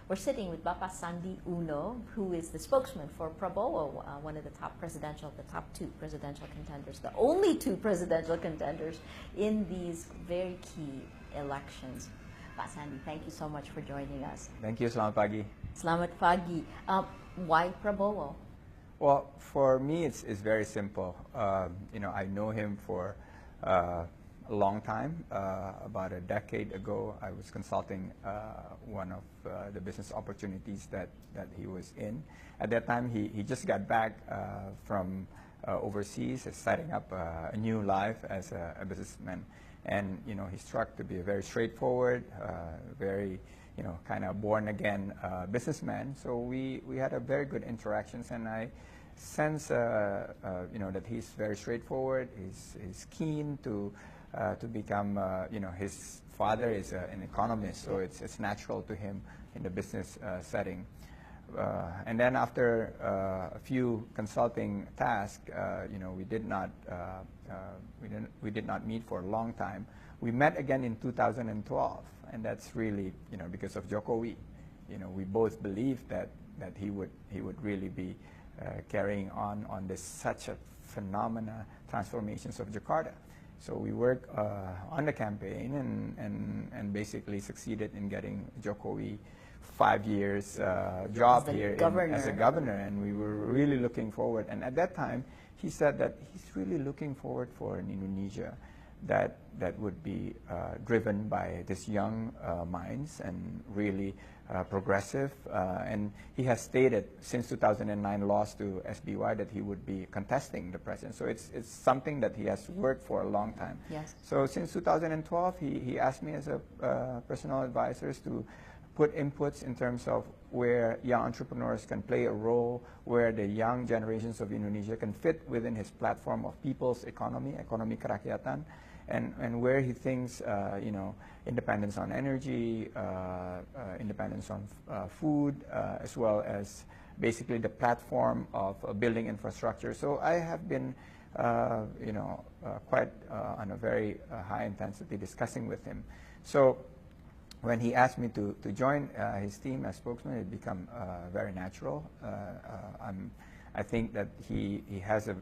We're sitting with Bapak Sandi Uno, who is the spokesman for Prabowo, one of the top two presidential contenders, the only two presidential contenders in these very key elections. Pak Sandi, thank you so much for joining us. Thank you. Selamat pagi. Selamat pagi. Why Prabowo? Well, for me, it's very simple. I know him for a long time. About a decade ago, I was consulting one of the business opportunities that he was in. At that time, he just got back from overseas, setting up a new life as a businessman. And he struck to be a very straightforward, very kind of born-again businessman. So we had a very good interactions, and I sense that he's very straightforward. He's keen to become, his father is an economist, so it's natural to him in the business setting. And then after a few consulting tasks, we did not meet for a long time. We met again in 2012, and that's really because of Jokowi. We both believed that he would really be carrying on this such a phenomena transformations of Jakarta. So we worked on the campaign and basically succeeded in getting Jokowi 5 years job here as a governor, and we were really looking forward. And at that time, he said that he's really looking forward for an Indonesia that would be driven by these young minds and really progressive. And he has stated since 2009 loss to SBY that he would be contesting the president. So it's something that he has worked for a long time. Yes. So since 2012, he asked me as a personal advisor to put inputs in terms of where young entrepreneurs can play a role, where the young generations of Indonesia can fit within his platform of people's economy, ekonomi kerakyatan, and where he thinks, independence on energy, independence on food, as well as basically the platform of building infrastructure. So I have been, quite on a very high intensity discussing with him. So when he asked me to join his team as spokesman, it became very natural. I think that he has a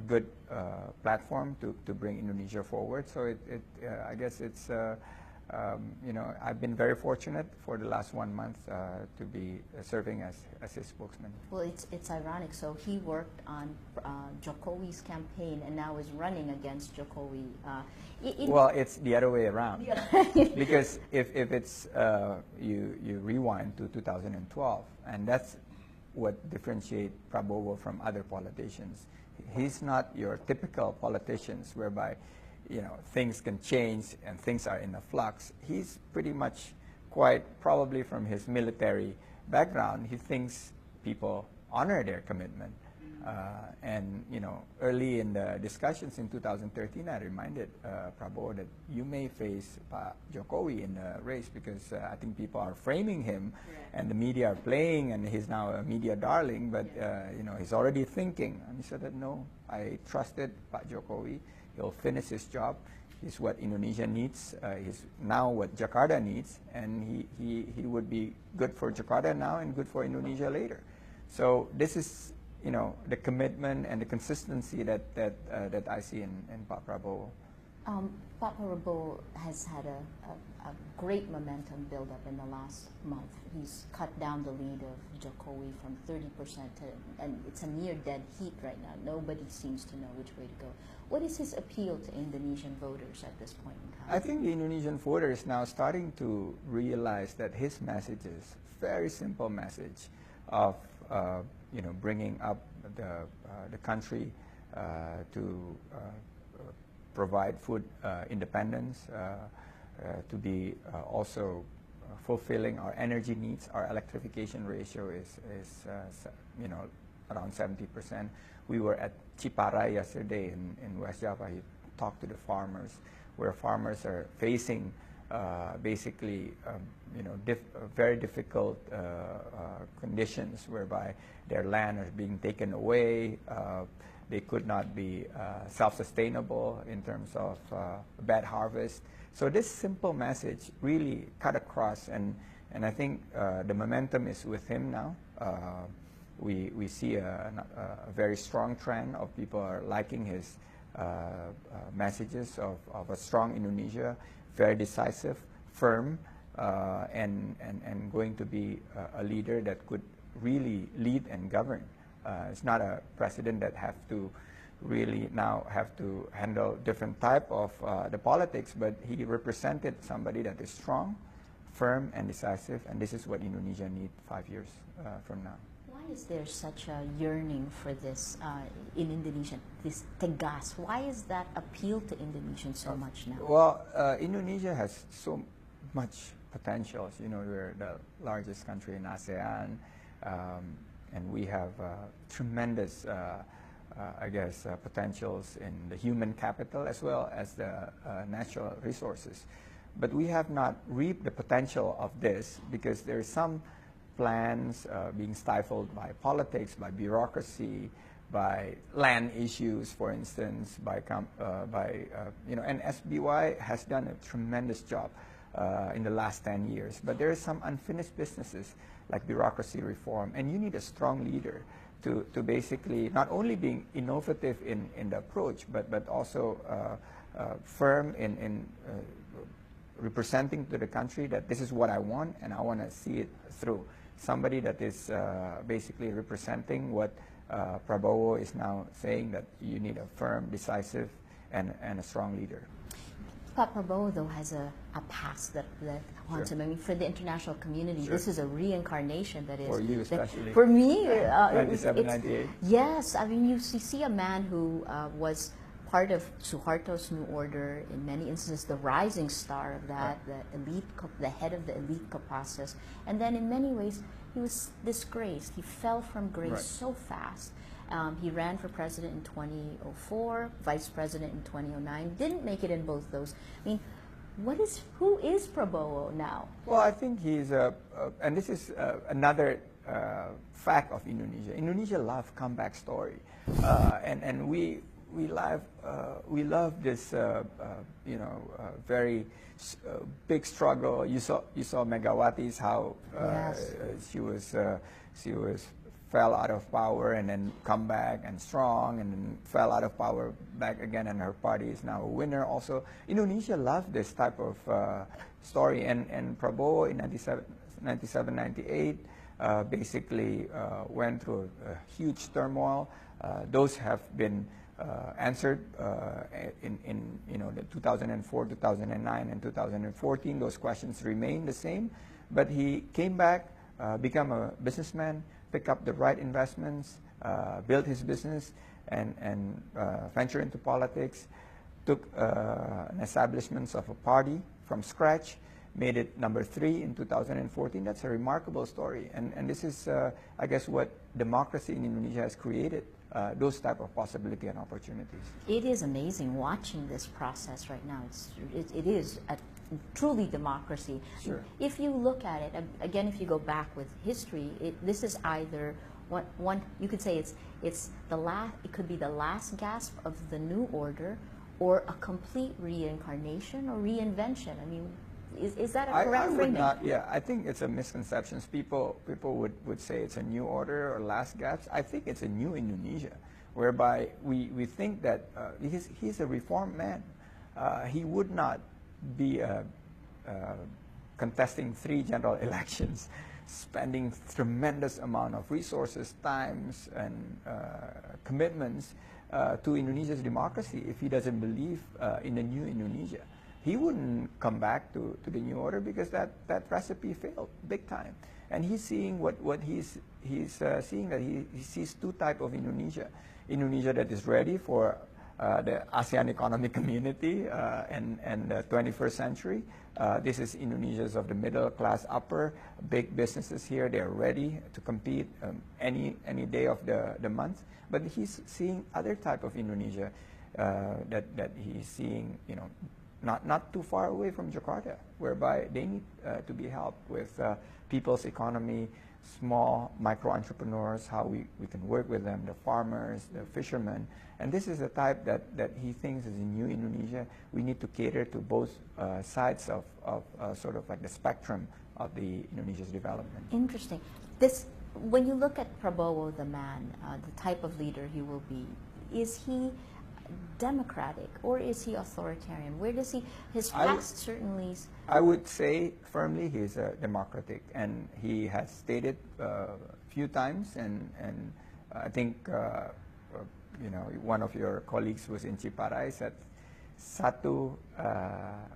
good platform to bring Indonesia forward. So I guess it's I've been very fortunate for the last 1 month to be serving as his spokesman. Well, it's ironic. So he worked on Jokowi's campaign and now is running against Jokowi. Well, it's the other way around. Because if it's you rewind to 2012, and that's what differentiates Prabowo from other politicians. He's not your typical politicians whereby things can change and things are in a flux. He's pretty much quite probably from his military background. He thinks people honor their commitment. And early in the discussions in 2013, I reminded Prabowo that you may face Jokowi in the race because I think people are framing him, and the media are playing, and he's now a media darling. But he's already thinking. And he said that no, I trusted Jokowi. He'll finish his job. He's what Indonesia needs. He's now what Jakarta needs, and he would be good for Jakarta now and good for Indonesia later. So this is the commitment and the consistency that I see in Pak Prabowo. Pak Prabowo has had a great momentum build up in the last month. He's cut down the lead of Jokowi from 30% to, and it's a near dead heat right now. Nobody seems to know which way to go. What is his appeal to Indonesian voters at this point in time? I think the Indonesian voter is now starting to realize that his message is very simple message of bringing up the country to provide food independence, to be also fulfilling our energy needs. Our electrification ratio is around 70%. We were at Ciparai yesterday in West Java. He talked to the farmers, where farmers are facing basically very difficult conditions whereby their land is being taken away. They could not be self-sustainable in terms of bad harvest. So this simple message really cut across and And I think the momentum is with him now. We see a very strong trend of people are liking his messages of a strong Indonesia, very decisive, firm, and going to be a leader that could really lead and govern. It's not a president that really now have to handle different type of the politics, but he represented somebody that is strong, firm, and decisive, and this is what Indonesia needs 5 years from now. Why is there such a yearning for this in Indonesia, this tegas? Why is that appeal to Indonesians so much now? Well, Indonesia has so much potential. You know, we're the largest country in ASEAN, and we have tremendous, I guess, potentials in the human capital as well as the natural resources. But we have not reaped the potential of this because there are some plans being stifled by politics, by bureaucracy, by land issues, for instance, you know, and SBY has done a tremendous job in the last 10 years. But there are some unfinished businesses like bureaucracy reform, and you need a strong leader to basically not only being innovative in the approach, but also firm in representing to the country that this is what I want and I want to see it through. Somebody that is basically representing what Prabowo is now saying, that you need a firm, decisive, and a strong leader. Prabowo, though, has a past that haunts him. I mean, for the international community, this is a reincarnation that is... For you especially. For me... 97, 98. Yes, I mean, you see a man who was part of Suharto's New Order, in many instances the rising star of that, the head of the elite Kopassus, and then in many ways he was disgraced. He fell from grace so fast. He ran for president in 2004, vice president in 2009, didn't make it in both those. I mean, who is Prabowo now? Well, I think he's and this is another fact of Indonesia. Indonesia loves comeback story, and we love this you know, very big struggle. You saw Megawati's how she was fell out of power and then come back and strong, and then fell out of power back again, and her party is now a winner also. Indonesia loved this type of story, and Prabowo in 97, 98 basically went through a huge turmoil. Those have been answered in you know, the 2004, 2009, and 2014. Those questions remain the same, but he came back, become a businessman, pick up the right investments, build his business, and venture into politics, took an establishment of a party from scratch, made it number 3 in 2014. That's a remarkable story, and this is, I guess, what democracy in Indonesia has created, those type of possibility and opportunities. It is amazing watching this process right now. It is a truly democracy. Sure. If you look at it, again, if you go back with history, this is either one you could say it's the last, it could be the last gasp of the new order, or a complete reincarnation or reinvention. I mean, is that a correct framing? I think it's a misconception. People would say it's a new order or last gasp. I think it's a new Indonesia, whereby we think that he's a reformed man. He would not be contesting 3 general elections, spending tremendous amount of resources, times, and commitments to Indonesia's democracy if he doesn't believe in the new Indonesia. He wouldn't come back to the new order because that recipe failed big time. And he's seeing what he's seeing, that he sees 2 types of Indonesia. Indonesia that is ready for the ASEAN economic community and the 21st century. This is Indonesia's of the middle class, upper, big businesses here. They are ready to compete any day of the month. But he's seeing other type of Indonesia that he's seeing, you know, not too far away from Jakarta, whereby they need to be helped with people's economy, small micro entrepreneurs, how we can work with them, the farmers, the fishermen. And this is the type that he thinks is a new Indonesia. We need to cater to both sides of sort of like the spectrum of the Indonesia's development. Interesting. This, when you look at Prabowo, the man, the type of leader he will be, is he democratic or is he authoritarian? Where does he, his past certainly... I would say firmly he's democratic, and he has stated a few times, and I think you know, one of your colleagues was in Ciparai said,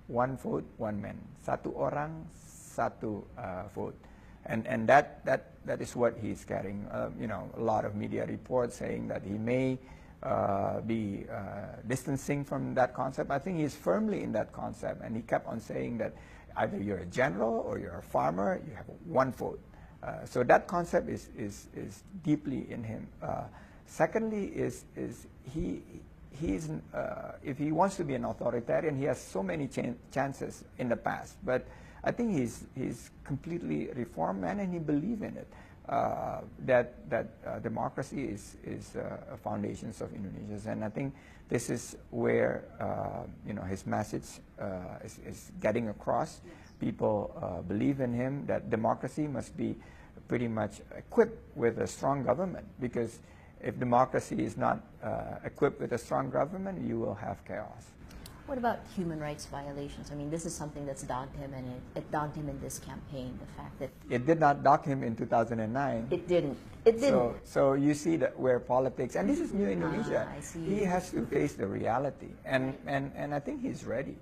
one vote, one man. Satu orang, satu vote. And that is what he's carrying. You know, a lot of media reports saying that he may be distancing from that concept. I think he's firmly in that concept, and he kept on saying that either you're a general or you're a farmer, you have one vote. So that concept is deeply in him. Secondly, is he's if he wants to be an authoritarian, he has so many chances in the past, but I think he's completely reformed man, and he believes in it. That democracy is foundations of Indonesia, and I think this is where you know, his message is getting across. People believe in him that democracy must be pretty much equipped with a strong government, because if democracy is not equipped with a strong government, you will have chaos. What about human rights violations? I mean, this is something that's dogged him, and it dogged him in this campaign, the fact that... It did not dog him in 2009. It didn't. It didn't. So you see that where politics, and this is new Indonesia, I see. He has to face the reality, and I think he's ready.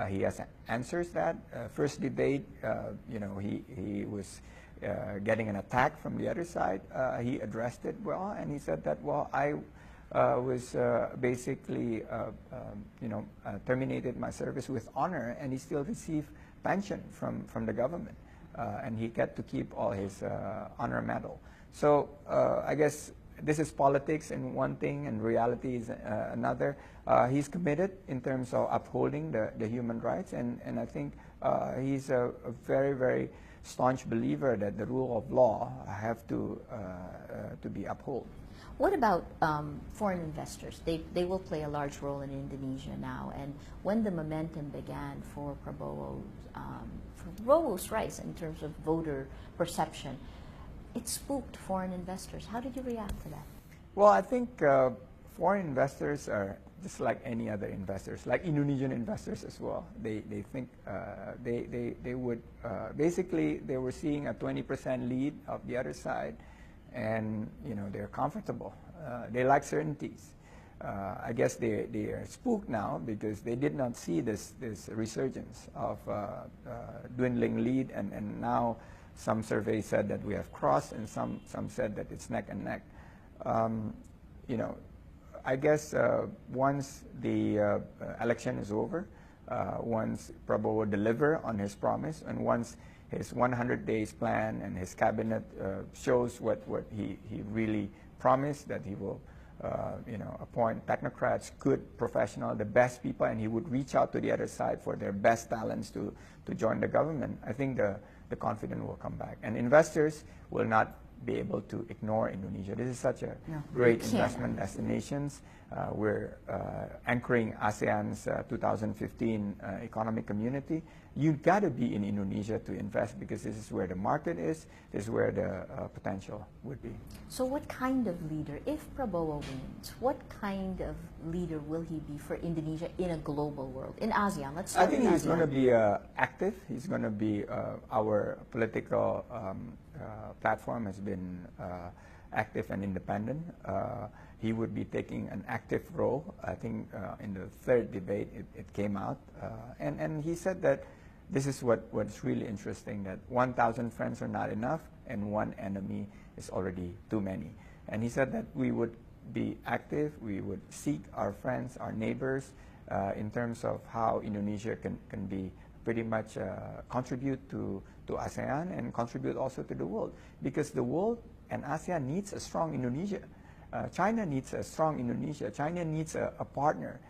He has answers that. First debate, you know, he was getting an attack from the other side. He addressed it well, and he said that, well, I was basically, you know, terminated my service with honor, and he still received pension from the government, and he got to keep all his honor medal. So I guess this is politics in one thing, and reality is another. He's committed in terms of upholding the human rights, and I think he's a very, very staunch believer that the rule of law have to be upheld. What about foreign investors? They will play a large role in Indonesia now. And when the momentum began for Prabowo's rise in terms of voter perception, it spooked foreign investors. How did you react to that? Well, I think foreign investors are just like any other investors, like Indonesian investors as well. They think they would basically, they were seeing a 20% lead of the other side, and you know, they're comfortable. They like certainties. I guess they are spooked now because they did not see this resurgence of dwindling lead, and now some surveys said that we have crossed, and some said that it's neck and neck. You know, I guess once the election is over, once Prabowo deliver on his promise, and once his 100 days plan and his cabinet shows what he really promised, that he will you know, appoint technocrats, good professional, the best people, and he would reach out to the other side for their best talents to join the government. I think the confidence will come back, and investors will not be able to ignore Indonesia. This is such a great investment destinations. We're anchoring ASEAN's 2015 economic community. You've got to be in Indonesia to invest, because this is where the market is, this is where the potential would be. So what kind of leader, if Prabowo wins, what kind of leader will he be for Indonesia in a global world, in ASEAN? Let's start I think with he's ASEAN. going to be active. He's going to be, our political platform has been active and independent. He would be taking an active role. I think in the third debate it came out. And he said that this is what's really interesting, that 1,000 friends are not enough, and one enemy is already too many. And he said that we would be active, we would seek our friends, our neighbors, in terms of how Indonesia can be pretty much contribute to ASEAN and contribute also to the world. Because the world and ASEAN needs a strong Indonesia. China needs a strong Indonesia. China needs a partner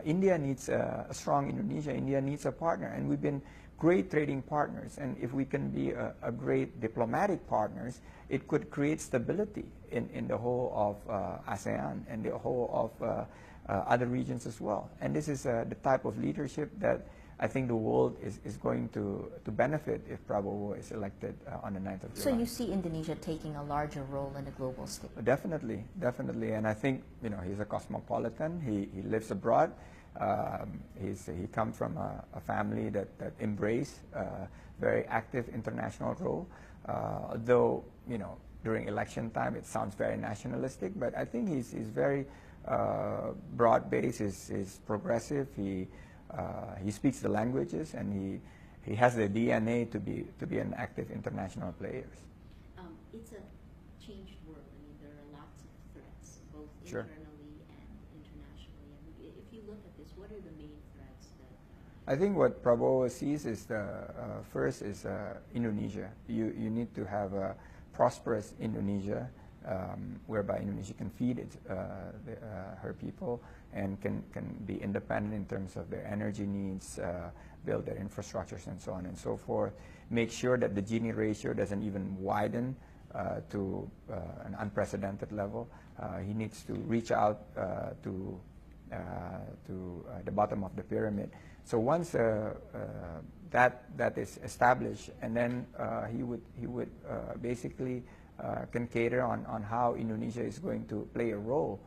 India needs a strong Indonesia. India needs a partner, and we've been great trading partners. And if we can be a great diplomatic partners, it could create stability in the whole of ASEAN and the whole of other regions as well. And this is the type of leadership that I think the world is going to benefit if Prabowo is elected on the 9th of July. So you see Indonesia taking a larger role in the global stage? Definitely, definitely. And I think, you know, he's a cosmopolitan. He lives abroad. He comes from a family that embrace very active international role. Though, you know, during election time it sounds very nationalistic, but I think he's very broad-based. He's progressive. He speaks the languages, and he has the DNA to be an active international player. It's a changed world. I mean, there are lots of threats, both Sure. internally and internationally. And if you look at this, what are the main threats that? I think what Prabowo sees is first is Indonesia. You need to have a prosperous Indonesia, whereby Indonesia can feed her people and can be independent in terms of their energy needs, build their infrastructures and so on and so forth. Make sure that the Gini ratio doesn't even widen to an unprecedented level. He needs to reach out to the bottom of the pyramid. So once that is established, and then he would basically can cater on how Indonesia is going to play a role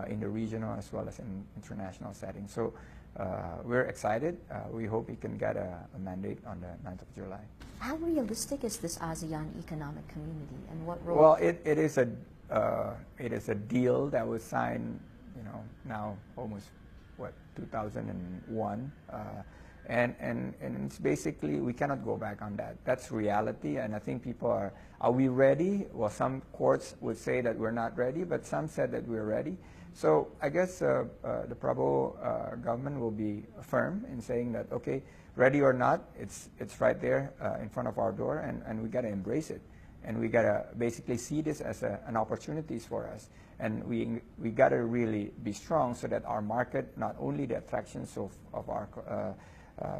in the regional as well as in international settings. So we're excited. We hope he can get a mandate on the 9th of July. How realistic is this ASEAN economic community, and what role? Well, it is a deal that was signed, you know, now almost 2001, and it's basically we cannot go back on that. That's reality, and I think people are we ready? Well, some courts would say that we're not ready, but some said that we're ready. So I guess the Prabowo government will be firm in saying that, okay, ready or not, it's right there in front of our door, and we got to embrace it, and we got to basically see this as an opportunity for us, and we got to really be strong so that our market, not only the attractions of our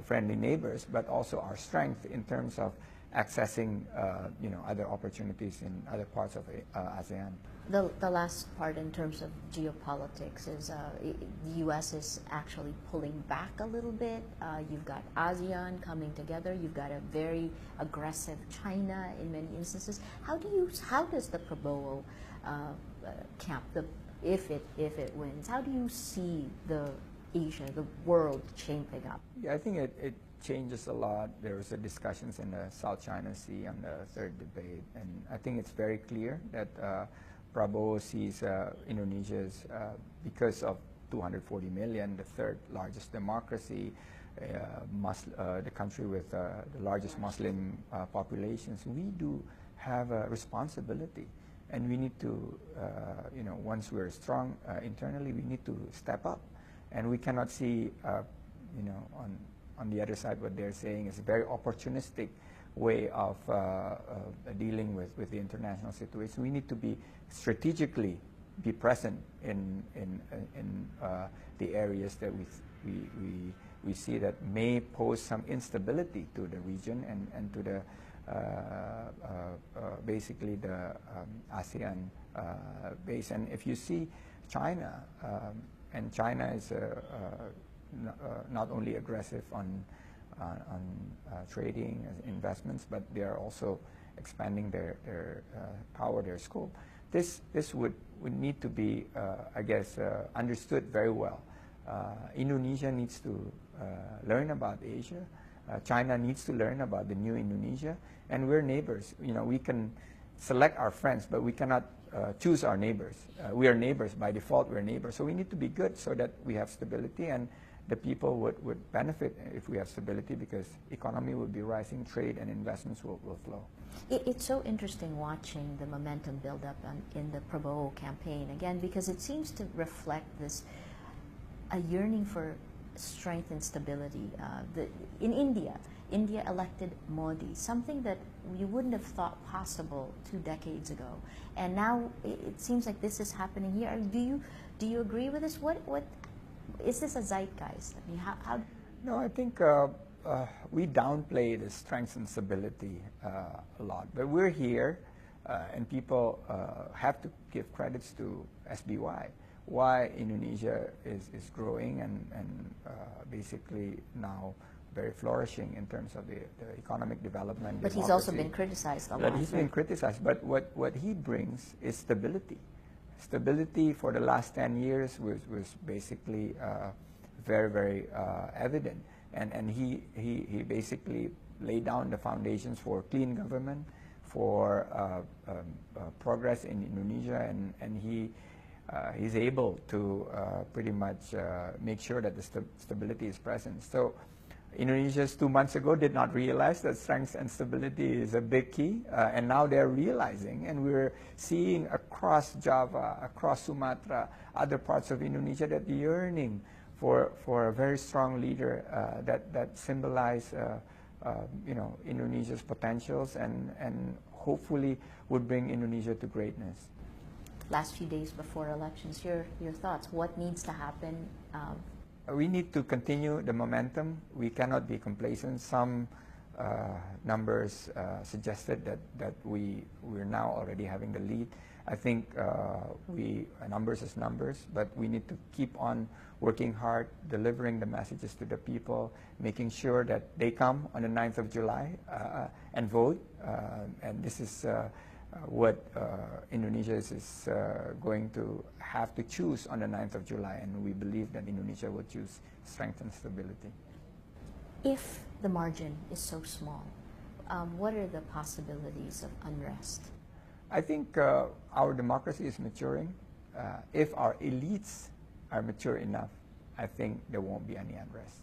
friendly neighbors, but also our strength in terms of accessing other opportunities in other parts of ASEAN. The last part in terms of geopolitics is the U.S. is actually pulling back a little bit. You've got ASEAN coming together. You've got a very aggressive China in many instances. How does the Prabowo camp, if it wins, how do you see the Asia, the world shaping up? Yeah, I think it changes a lot. There's discussions in the South China Sea on the third debate, and I think it's very clear that Prabowo sees Indonesia's, because of 240 million, the third largest democracy, the country with the largest Muslim populations. We do have a responsibility, and we need to, once we're strong internally, we need to step up, and we cannot see, on the other side, what they're saying is a very opportunistic way of dealing with the international situation. We need to be strategically be present in the areas that we see that may pose some instability to the region and to the basically the ASEAN base. And if you see China, and China is not only aggressive on trading investments, but they are also expanding their power, their scope. This would need to be, I guess, understood very well. Indonesia needs to learn about Asia. China needs to learn about the new Indonesia, and we're neighbors. We can select our friends, but we cannot choose our neighbors. We are neighbors by default. We're neighbors, so we need to be good so that we have stability, and the people would benefit if we have stability, because economy will be rising, trade and investments will flow. It's so interesting watching the momentum build up in the Prabowo campaign, again, because it seems to reflect a yearning for strength and stability. In India elected Modi, something that you wouldn't have thought possible 2 decades ago, and now it seems like this is happening here. Do you agree with this? Is this a zeitgeist? I mean, how No, I think we downplay the strengths and stability a lot. But we're here, and people have to give credits to SBY. Why Indonesia is growing and basically now very flourishing in terms of the economic development. But he's also been criticized a lot. But he's been criticized. But what he brings is stability. Stability for the last 10 years was basically very, very evident. And he basically laid down the foundations for clean government, for progress in Indonesia, and he's able to pretty much make sure that the stability is present. So Indonesians 2 months ago did not realize that strength and stability is a big key, and now they're realizing, and we're seeing across Java, across Sumatra, other parts of Indonesia, that the yearning for a very strong leader that symbolize Indonesia's potentials and hopefully would bring Indonesia to greatness. Last few days before elections, your thoughts? What needs to happen? We need to continue the momentum. We cannot be complacent. Some numbers suggested that we're now already having the lead. I think numbers is numbers, but we need to keep on working hard, delivering the messages to the people, making sure that they come on the 9th of July and vote. And this is what Indonesia is going to have to choose on the 9th of July, and we believe that Indonesia will choose strength and stability. If the margin is so small, what are the possibilities of unrest? I think our democracy is maturing. If our elites are mature enough, I think there won't be any unrest.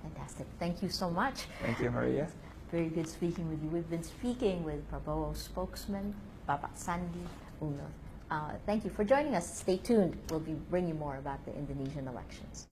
Fantastic. Thank you so much. Thank you, Maria. Very good speaking with you. We've been speaking with Prabowo spokesman, Bapak Sandi Uno. Thank you for joining us. Stay tuned. We'll be bringing more about the Indonesian elections.